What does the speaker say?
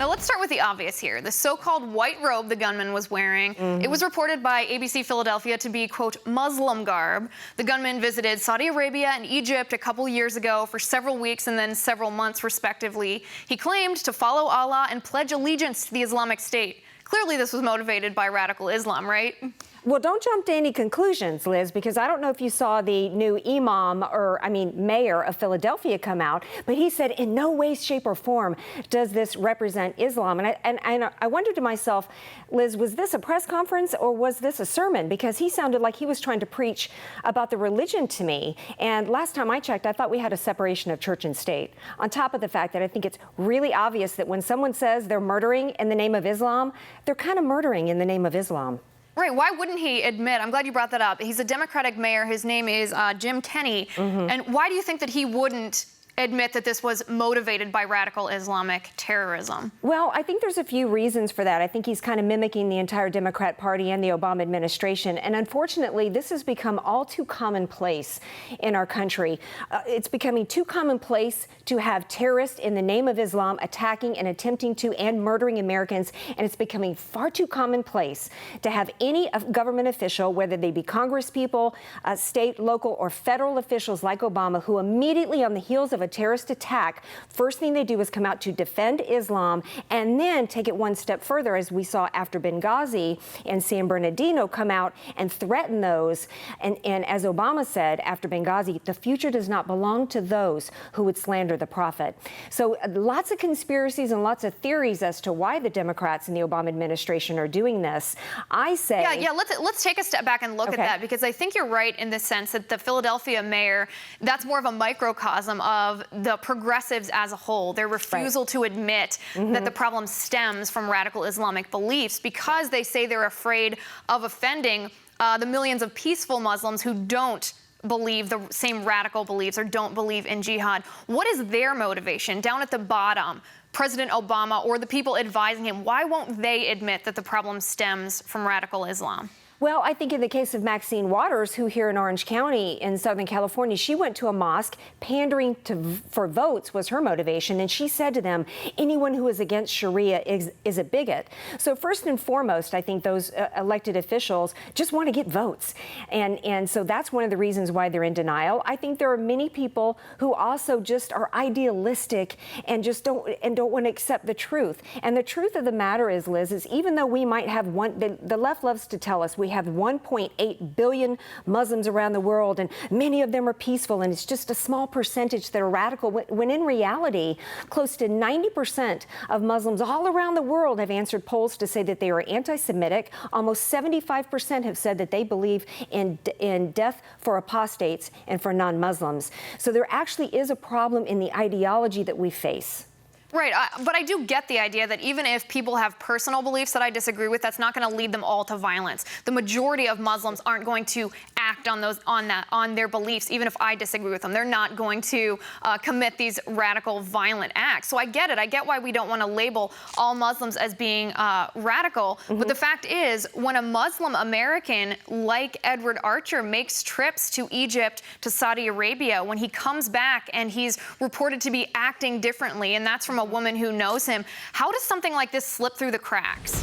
Now let's start with the obvious here. The so-called white robe the gunman was wearing, it was reported by ABC Philadelphia to be, quote, Muslim garb. The gunman visited Saudi Arabia and Egypt a couple years ago for several weeks and then several months, respectively. He claimed to follow Allah and pledge allegiance to the Islamic State. Clearly this was motivated by radical Islam, right? Well, don't jump to any conclusions, Liz, because I don't know if you saw the new mayor of Philadelphia come out, but he said in no way, shape, or form does this represent Islam. And I wondered to myself, Liz, was this a press conference or was this a sermon? Because he sounded like he was trying to preach about the religion to me. And last time I checked, I thought we had a separation of church and state. On top of the fact that I think it's really obvious that when someone says they're murdering in the name of Islam, they're kind of murdering in the name of Islam. Right. Why wouldn't he admit? I'm glad you brought that up. He's a Democratic mayor. His name is Jim Kenney. And why do you think that he wouldn't admit that this was motivated by radical Islamic terrorism? Well, I think there's a few reasons for that. I think he's kind of mimicking the entire Democrat Party and the Obama administration. And unfortunately, this has become all too commonplace in our country. It's becoming too commonplace to have terrorists in the name of Islam attacking and attempting to and murdering Americans. And it's becoming far too commonplace to have any government official, whether they be Congress people, state, local, or federal officials like Obama, who immediately on the heels of a terrorist attack, first thing they do is come out to defend Islam and then take it one step further, as we saw after Benghazi and San Bernardino, come out and threaten those. And as Obama said after Benghazi, the future does not belong to those who would slander the prophet. So lots of conspiracies and lots of theories as to why the Democrats in the Obama administration are doing this. I say... Yeah, let's take a step back and look at that, because I think you're right in the sense that the Philadelphia mayor, that's more of a microcosm of the progressives as a whole, their refusal to admit that the problem stems from radical Islamic beliefs, because they say they're afraid of offending the millions of peaceful Muslims who don't believe the same radical beliefs or don't believe in jihad. What is their motivation down at the bottom? President Obama or the people advising him, why won't they admit that the problem stems from radical Islam? Well, I think in the case of Maxine Waters, who here in Orange County in Southern California, she went to a mosque. Pandering for votes was her motivation. And she said to them, anyone who is against Sharia is a bigot. So first and foremost, I think those elected officials just want to get votes. And so that's one of the reasons why they're in denial. I think there are many people who also just are idealistic and just don't want to accept the truth. And the truth of the matter is, Liz, is even though we might have the left loves to tell us we have 1.8 billion Muslims around the world, and many of them are peaceful, and it's just a small percentage that are radical, when in reality, close to 90% of Muslims all around the world have answered polls to say that they are anti-Semitic. Almost 75% have said that they believe in death for apostates and for non-Muslims. So there actually is a problem in the ideology that we face. Right, but I do get the idea that even if people have personal beliefs that I disagree with, that's not going to lead them all to violence. The majority of Muslims aren't going to act on their beliefs, even if I disagree with them. They're not going to commit these radical, violent acts. So I get it. I get why we don't want to label all Muslims as being radical. But the fact is, when a Muslim American like Edward Archer makes trips to Egypt, to Saudi Arabia, when he comes back and he's reported to be acting differently, and that's from a woman who knows him, how does something like this slip through the cracks?